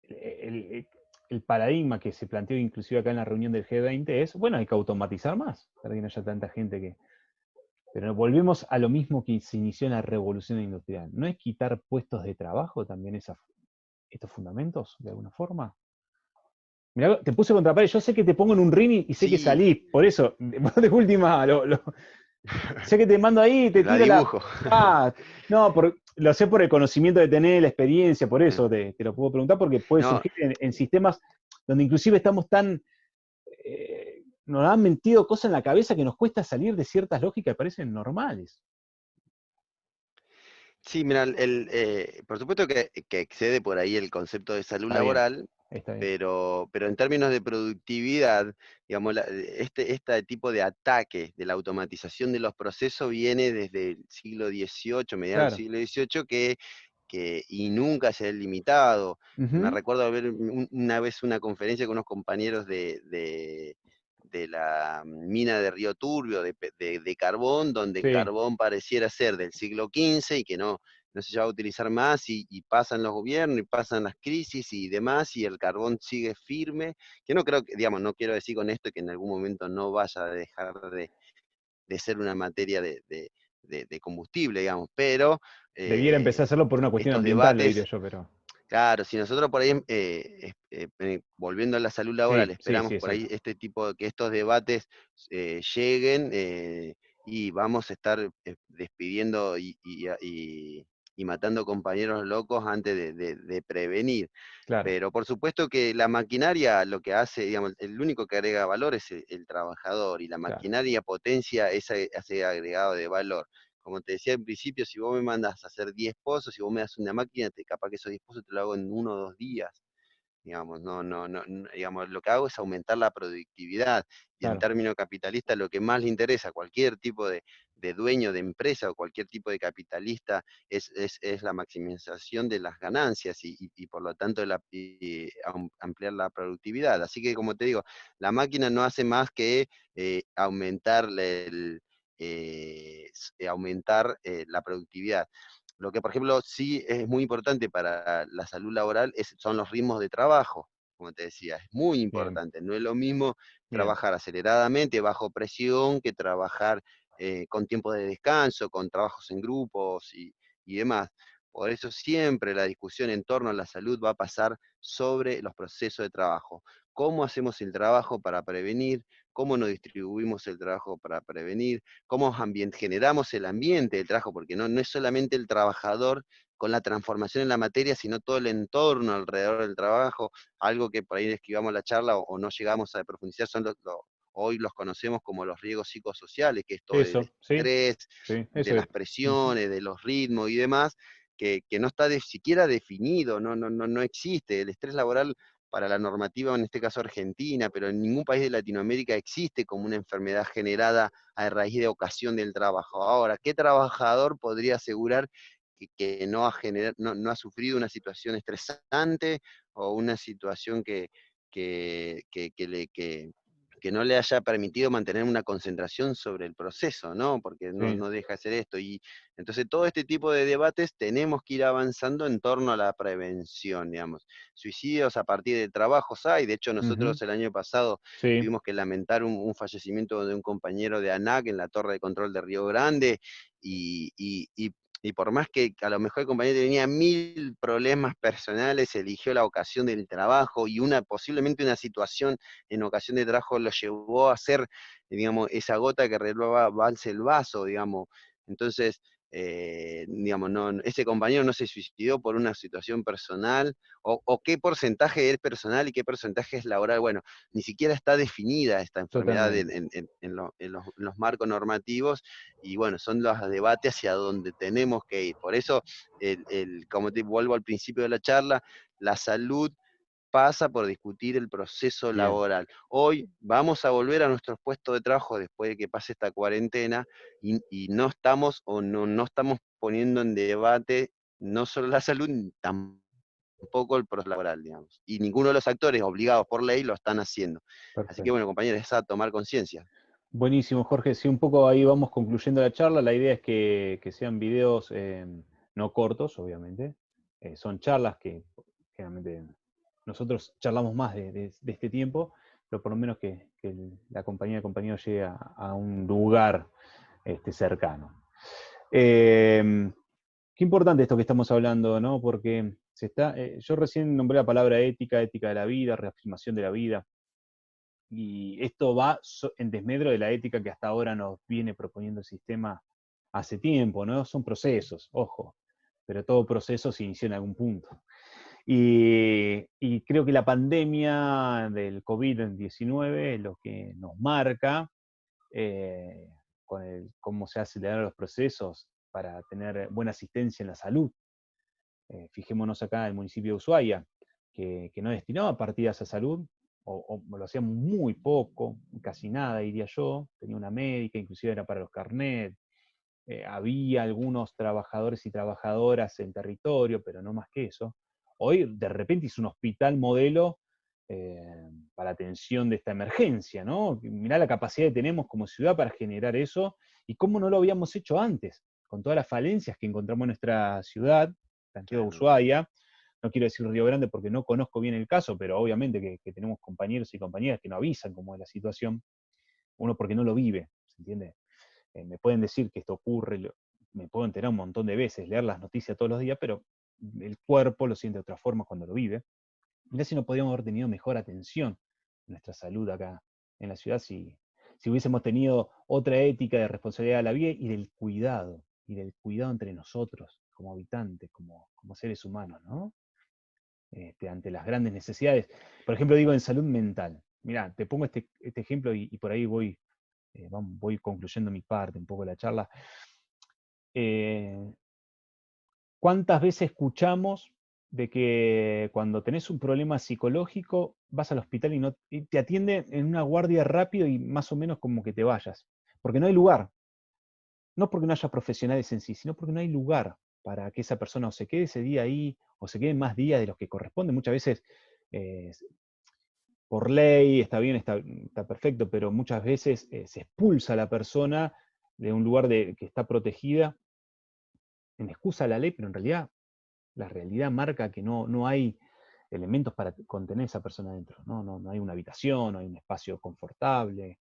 el paradigma que se planteó inclusive acá en la reunión del G20 es, bueno, hay que automatizar más, para que no haya tanta gente que. Pero volvemos a lo mismo que se inició en la revolución industrial. ¿No es quitar puestos de trabajo también estos fundamentos, de alguna forma? Mirá, te puse contra pared, yo sé que te pongo en un ring y sé que Sí, salís, por eso, de última, sé que te mando ahí y te la tiro la. dibujo. Ah, no, lo sé por el conocimiento de tener, la experiencia, por eso te lo puedo preguntar, porque puede No, surgir en sistemas donde inclusive estamos tan. Nos han metido cosas en la cabeza que nos cuesta salir de ciertas lógicas que parecen normales. sí, mira, por supuesto que excede por ahí el concepto de salud Está bien, laboral, está bien. pero en términos de productividad, digamos, este tipo de ataque de la automatización de los procesos viene desde el siglo XVIII, mediados del Claro. siglo XVIII, y nunca se ha limitado. Me Ujú, recuerdo haber una vez una conferencia con unos compañeros de la mina de Río Turbio, de carbón, donde el sí, carbón pareciera ser del siglo XV y que no se va a utilizar más, y pasan los gobiernos y pasan las crisis y demás, y el carbón sigue firme, que no creo que, digamos, no quiero decir con esto que en algún momento no vaya a dejar de ser una materia de combustible, digamos, pero debiera empezar a hacerlo por una cuestión estos ambiental, le diría debates, yo, pero. claro, si nosotros por ahí, volviendo a la salud laboral, Sí, sí, esperamos sí, por ahí exacto. que estos debates lleguen, y vamos a estar despidiendo y matando compañeros locos antes de prevenir. Claro, Pero por supuesto que la maquinaria lo que hace, digamos, el único que agrega valor es el trabajador, y la claro, maquinaria potencia ese agregado de valor. Como te decía en principio, si vos me mandas a hacer 10 pozos, si vos me das una máquina, capaz que esos 10 pozos te lo hago en 1 o 2 días. Digamos, digamos, lo que hago es aumentar la productividad, y en claro, términos capitalistas lo que más le interesa a cualquier tipo de dueño de empresa o cualquier tipo de capitalista es la maximización de las ganancias, y por lo tanto ampliar la productividad. Así que, como te digo, la máquina no hace más que aumentar la productividad. Lo que, por ejemplo, sí es muy importante para la salud laboral son los ritmos de trabajo. como te decía, es muy Bien, importante. No es lo mismo bien. trabajar aceleradamente, bajo presión, que trabajar con tiempo de descanso, con trabajos en grupos y demás. Por eso siempre la discusión en torno a la salud va a pasar sobre los procesos de trabajo. ¿Cómo hacemos el trabajo para prevenir? ¿Cómo nos distribuimos el trabajo para prevenir? ¿Cómo generamos el ambiente del trabajo? Porque no es solamente el trabajador con la transformación en la materia, sino todo el entorno alrededor del trabajo, algo que por ahí esquivamos la charla o no llegamos a profundizar, son hoy los conocemos como los riesgos psicosociales, que esto del Eso, sí, estrés, sí, de eso las es. Ujú. presiones, de los ritmos y demás, que no está siquiera definido, no existe. El estrés laboral para la normativa, en este caso argentina, pero en ningún país de Latinoamérica existe como una enfermedad generada a raíz de ocasión del trabajo. Ahora, ¿qué trabajador podría asegurar que no ha sufrido una situación estresante o una situación que, que, que le, que, que no le haya permitido mantener una concentración sobre el proceso, ¿no? Porque Sí. no deja de ser esto. Y entonces todo este tipo de debates tenemos que ir avanzando en torno a la prevención, digamos. Suicidios a partir de trabajos hay, de hecho Ujú. nosotros el año pasado Sí, tuvimos que lamentar un fallecimiento de un compañero de ANAC en la torre de control de Río Grande, y, y, y y por más que a lo mejor el compañero tenía 1000 problemas personales, eligió la ocasión del trabajo y posiblemente una situación en ocasión de trabajo lo llevó a ser, digamos, esa gota que renueva balse el vaso, digamos. Entonces, digamos, ese compañero no se suicidó por una situación personal, o qué porcentaje es personal y qué porcentaje es laboral. Bueno, ni siquiera está definida esta enfermedad totalmente. en los marcos normativos, y bueno, son los debates hacia donde tenemos que ir. Por eso, como te vuelvo al principio de la charla, la salud pasa por discutir el proceso Bien, laboral. Hoy vamos a volver a nuestros puestos de trabajo después de que pase esta cuarentena, y no estamos no estamos poniendo en debate no solo la salud, ni tampoco el proceso laboral, digamos. Y ninguno de los actores obligados por ley lo están haciendo. Así que perfecto. bueno, compañeros, es a tomar conciencia. Buenísimo, Jorge. Sí, un poco ahí vamos concluyendo la charla. La idea es que sean videos no cortos, obviamente. Son charlas que generalmente nosotros charlamos más de este tiempo, pero por lo menos que la compañía de compañeros llegue a un lugar cercano. Eh, Qué importante esto que estamos hablando, ¿no? Porque yo recién nombré la palabra ética, ética de la vida, reafirmación de la vida. Y esto va en desmedro de la ética que hasta ahora nos viene proponiendo el sistema hace tiempo, ¿no? Son procesos, ojo, pero todo proceso se inició en algún punto. Y creo que la pandemia del COVID-19 es lo que nos marca eh, cómo se aceleran los procesos para tener buena asistencia en la salud. Fijémonos acá en el municipio de Ushuaia, que no destinaba partidas a salud, o lo hacía muy poco, casi nada, diría yo. Tenía una médica, inclusive era para los carnets. Había algunos trabajadores y trabajadoras en territorio, pero no más que eso. Hoy, de repente, hizo un hospital modelo para atención de esta emergencia, ¿no? Mirá la capacidad que tenemos como ciudad para generar eso, y cómo no lo habíamos hecho antes, con todas las falencias que encontramos en nuestra ciudad, Santiago de Claro, Ushuaia. No quiero decir Río Grande porque no conozco bien el caso, pero obviamente que tenemos compañeros y compañeras que nos avisan cómo es la situación, uno porque no lo vive, ¿se entiende? Me pueden decir que esto ocurre, me puedo enterar un montón de veces, leer las noticias todos los días, pero el cuerpo lo siente de otra forma cuando lo vive. Mirá si no podríamos haber tenido mejor atención en nuestra salud acá en la ciudad si hubiésemos tenido otra ética de responsabilidad de la vida y del cuidado entre nosotros, como habitantes, como seres humanos, ¿no? Ante las grandes necesidades. Por ejemplo, digo en salud mental. Mirá, te pongo este ejemplo y por ahí voy concluyendo mi parte, un poco de la charla. Eh, ¿Cuántas veces escuchamos de que cuando tenés un problema psicológico vas al hospital y te atienden en una guardia rápido y más o menos como que te vayas? Porque no hay lugar. No porque no haya profesionales en sí, sino porque no hay lugar para que esa persona o se quede ese día ahí o se quede más días de los que corresponden. Muchas veces eh, por ley está bien, está perfecto, pero muchas veces se expulsa a la persona de un lugar que está protegida en excusa a la ley, pero en realidad la realidad marca que no hay elementos para contener a esa persona dentro. No hay una habitación, no hay un espacio confortable.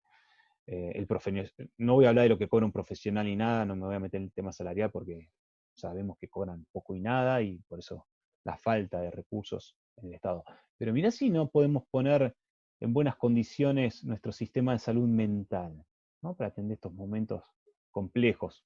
No voy a hablar de lo que cobra un profesional ni nada, no me voy a meter en el tema salarial porque sabemos que cobran poco y nada y por eso la falta de recursos en el Estado. Pero mirá si no podemos poner en buenas condiciones nuestro sistema de salud mental, ¿no? Para atender estos momentos complejos.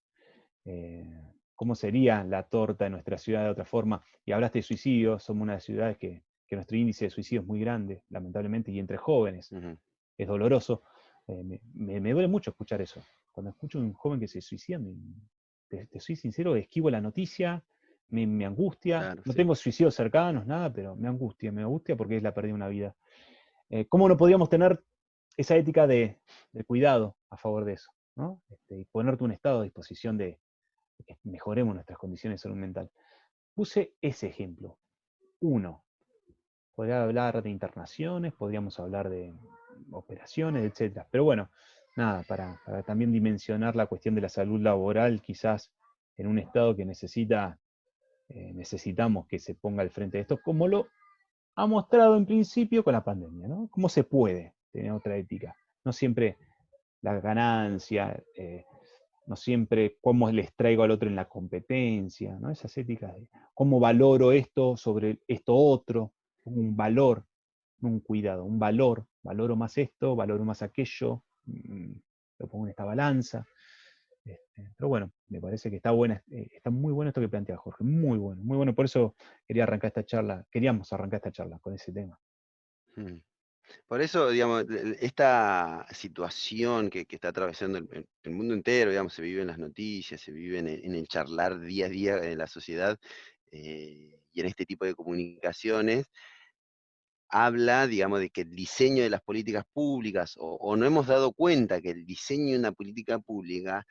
Eh, ¿Cómo sería la torta de nuestra ciudad de otra forma? Y hablaste de suicidio, somos una de las ciudades que nuestro índice de suicidio es muy grande, lamentablemente, y entre jóvenes. Ujú. Es doloroso. Me duele mucho escuchar eso. Cuando escucho a un joven que se suicida, te soy sincero, esquivo la noticia, me angustia. Claro, No sí. tengo suicidios cercanos, nada, pero me angustia porque es la pérdida de una vida. ¿Cómo no podríamos tener esa ética de cuidado a favor de eso? ¿No? Y ponerte un estado a disposición de que mejoremos nuestras condiciones de salud mental. Puse ese ejemplo. Uno, podría hablar de internaciones, podríamos hablar de operaciones, etcétera. Pero bueno, nada, para también dimensionar la cuestión de la salud laboral, quizás en un estado que necesitamos que se ponga al frente de esto, como lo ha mostrado en principio con la pandemia, ¿no? ¿Cómo se puede tener otra ética? No siempre la ganancia, no siempre cómo les traigo al otro en la competencia, ¿no? Esas éticas de cómo valoro esto sobre esto otro, un valor, no un cuidado, un valor, valoro más esto, valoro más aquello, lo pongo en esta balanza. Pero bueno, me parece que está muy bueno esto que plantea Jorge, muy bueno, por eso queríamos arrancar esta charla con ese tema. Mm. Por eso, digamos, esta situación que está atravesando el mundo entero, digamos, se vive en las noticias, se vive en el charlar día a día en la sociedad, y en este tipo de comunicaciones, habla, digamos, de que el diseño de las políticas públicas, o no hemos dado cuenta que el diseño de una política pública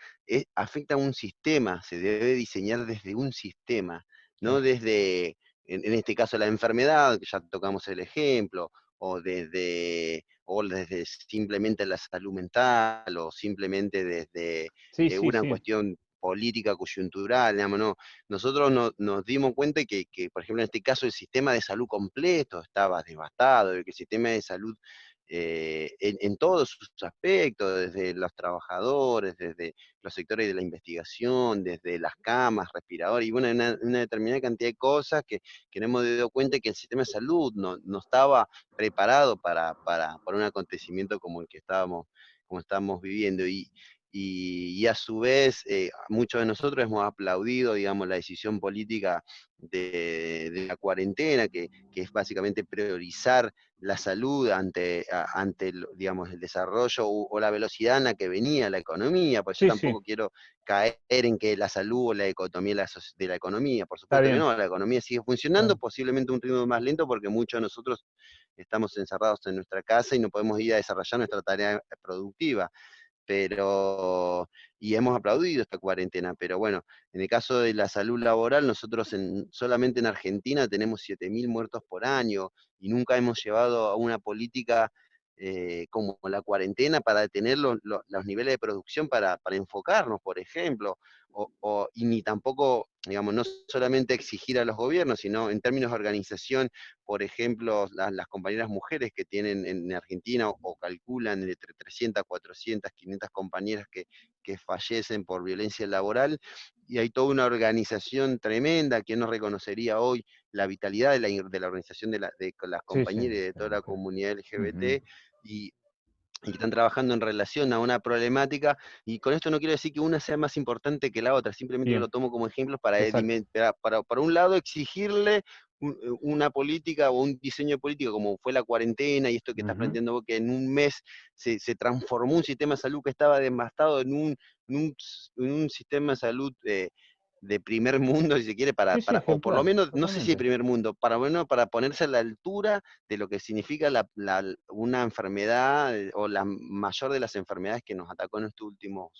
afecta a un sistema, se debe diseñar desde un sistema, no Claro. desde, en este caso, la enfermedad, que ya tocamos el ejemplo, o desde simplemente la salud mental, o simplemente desde Sí, sí, una sí, cuestión política coyuntural, digamos, no. Nosotros nos dimos cuenta que, por ejemplo, en este caso el sistema de salud completo estaba devastado, de que el sistema de salud en todos sus aspectos, desde los trabajadores, desde los sectores de la investigación, desde las camas, respiradores, y bueno, una determinada cantidad de cosas que no hemos dado cuenta que el sistema de salud no estaba preparado para un acontecimiento como estamos viviendo. Y a su vez, muchos de nosotros hemos aplaudido, digamos, la decisión política de la cuarentena, que es básicamente priorizar la salud ante digamos, el desarrollo o la velocidad en la que venía la economía, pues yo sí, sí, tampoco quiero caer en que la salud o la economía de la economía, por está supuesto que bien, no, la economía sigue está funcionando, bien. posiblemente a un ritmo más lento porque muchos de nosotros estamos encerrados en nuestra casa y no podemos ir a desarrollar nuestra tarea productiva, y hemos aplaudido esta cuarentena, pero bueno, en el caso de la salud laboral, nosotros solamente en Argentina tenemos 7.000 muertos por año y nunca hemos llevado a una política como la cuarentena para detener los niveles de producción para enfocarnos, por ejemplo, y ni tampoco, digamos, no solamente exigir a los gobiernos, sino en términos de organización, por ejemplo, las compañeras mujeres que tienen en Argentina o calculan entre 300, 400, 500 compañeras que fallecen por violencia laboral, y hay toda una organización tremenda que no reconocería hoy la vitalidad de la organización de las Sí, sí, compañeras y de de la toda la mujer. comunidad Ujú. LGBT, y que están trabajando en relación a una problemática, y con esto no quiero decir que una sea más importante que la otra, simplemente lo Bien, tomo como ejemplos para, exacto. para un lado exigirle una política o un diseño político como fue la cuarentena y esto que estás Ujú. planteando vos, que en un mes se transformó un sistema de salud que estaba devastado en un sistema de salud de primer mundo, si se quiere, Sí, sí, o por lo ejemplar, menos, no sé si de totalmente. primer mundo, para, bueno, para ponerse a la altura de lo que significa una enfermedad o la mayor de las enfermedades que nos atacó en este último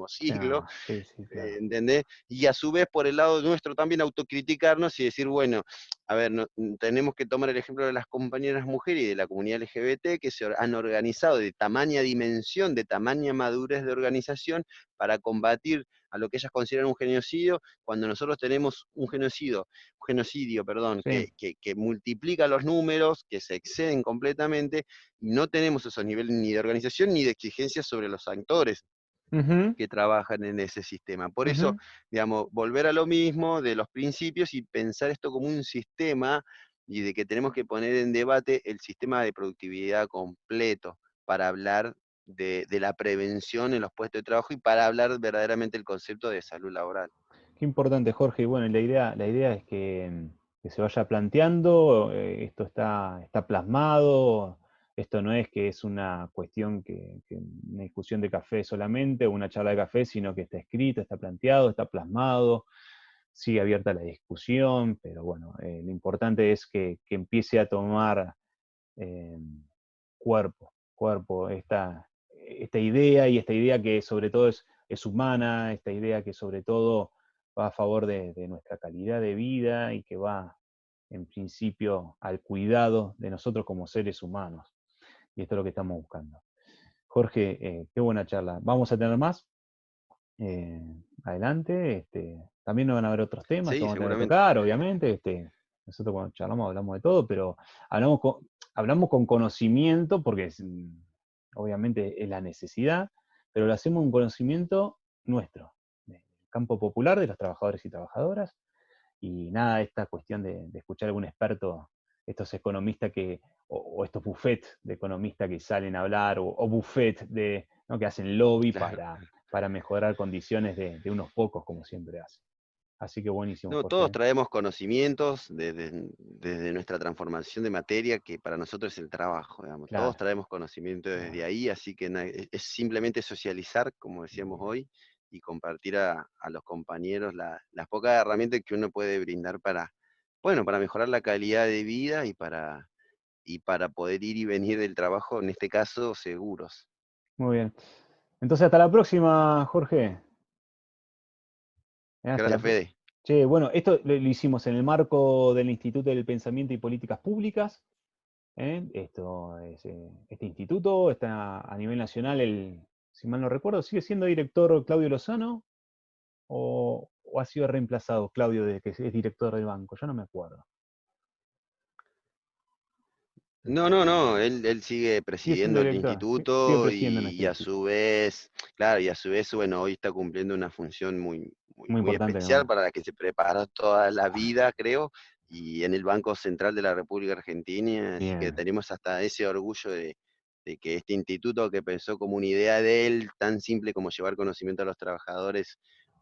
siglo, Ah, sí, sí, claro. ¿entendés? Y a su vez, por el lado nuestro, también autocriticarnos y decir, bueno, a ver, tenemos que tomar el ejemplo de las compañeras mujeres y de la comunidad LGBT que se han organizado de tamaña dimensión, de tamaña madurez de organización para combatir a lo que ellas consideran un genocidio, cuando nosotros tenemos un genocidio, perdón, Sí. que multiplica los números, que se exceden completamente, y no tenemos esos niveles ni de organización ni de exigencia sobre los actores Ujú, que trabajan en ese sistema. Por eso, ujú. digamos, volver a lo mismo de los principios y pensar esto como un sistema y de que tenemos que poner en debate el sistema de productividad completo para hablar de la prevención en los puestos de trabajo y para hablar verdaderamente del concepto de salud laboral. Qué importante, Jorge. Y bueno, la idea es que se vaya planteando, esto está plasmado, esto no es que es una cuestión una discusión de café solamente, o una charla de café, sino que está escrito, está planteado, está plasmado, sigue abierta la discusión, pero bueno, lo importante es que empiece a tomar eh, cuerpo esta idea, y esta idea que sobre todo es humana, esta idea que sobre todo va a favor de nuestra calidad de vida y que va en principio al cuidado de nosotros como seres humanos. Y esto es lo que estamos buscando. Jorge, qué buena charla. Vamos a tener más eh, adelante. También nos van a haber otros temas que Sí, vamos a tener que seguramente. tocar, obviamente. Nosotros cuando charlamos hablamos de todo, pero hablamos con conocimiento, porque obviamente es la necesidad, pero lo hacemos un conocimiento nuestro, del campo popular, de los trabajadores y trabajadoras, y nada, esta cuestión de escuchar a algún experto, estos economistas o estos buffets de economistas que salen a hablar, o buffets ¿no? que hacen lobby Claro. para mejorar condiciones de unos pocos, como siempre hacen. Así que buenísimo, No, todos Jorge. traemos conocimientos desde nuestra transformación de materia, que para nosotros es el trabajo, digamos. Todos Claro. traemos conocimiento desde Ah, ahí, así que es simplemente socializar, como decíamos hoy, y compartir a los compañeros las pocas herramientas que uno puede brindar para, bueno, para mejorar la calidad de vida y para poder ir y venir del trabajo, en este caso, seguros. muy bien. Entonces, hasta la próxima, Jorge. Hasta la Gracias, pro- Fede. Che, bueno, esto lo hicimos en el marco del Instituto del Pensamiento y Políticas Públicas. Este instituto está a nivel nacional, si mal no recuerdo, sigue siendo director Claudio Lozano, o ha sido reemplazado Claudio de que es director del banco, yo no me acuerdo. No, él sigue Sigue siendo presidiendo el director, sigue instituto presidiendo en y, este y a instituto. su vez, claro, y a su vez, bueno, hoy está cumpliendo una función muy, muy, Muy muy importante en el especial banco. para la que se preparó toda la vida, creo, y en el Banco Central de la República Argentina, así que Bien, tenemos hasta ese orgullo de que este instituto que pensó como una idea de él, tan simple como llevar conocimiento a los trabajadores,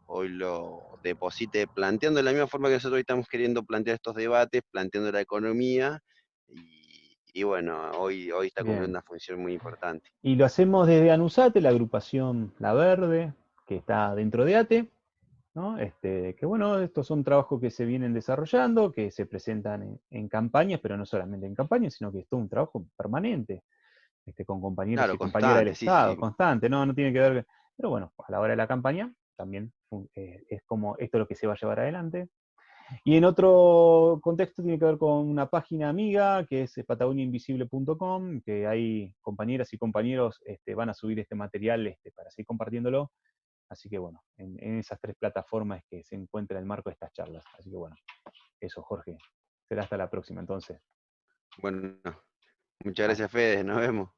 hoy lo deposite planteando de la misma forma que nosotros hoy estamos queriendo plantear estos debates, planteando la economía y bueno, hoy está cumpliendo bien. una función muy importante. Y lo hacemos desde ANUSATE, la agrupación La Verde, que está dentro de ATE, ¿no? Que bueno, estos son trabajos que se vienen desarrollando, que se presentan en campañas, pero no solamente en campañas, sino que es todo un trabajo permanente, con compañeros Claro, y compañeras del constante, sí, sí, Estado, sí. constante, no tiene que ver, pero bueno, a la hora de la campaña también es como esto es lo que se va a llevar adelante. Y en otro contexto tiene que ver con una página amiga que es patagoniainvisible.com, que hay compañeras y compañeros van a subir este material para seguir compartiéndolo. Así que bueno, en esas tres plataformas es que se encuentra el marco de estas charlas. Así que bueno, eso, Jorge. Será hasta la próxima entonces. Bueno, muchas Ah, gracias, Fede, nos vemos.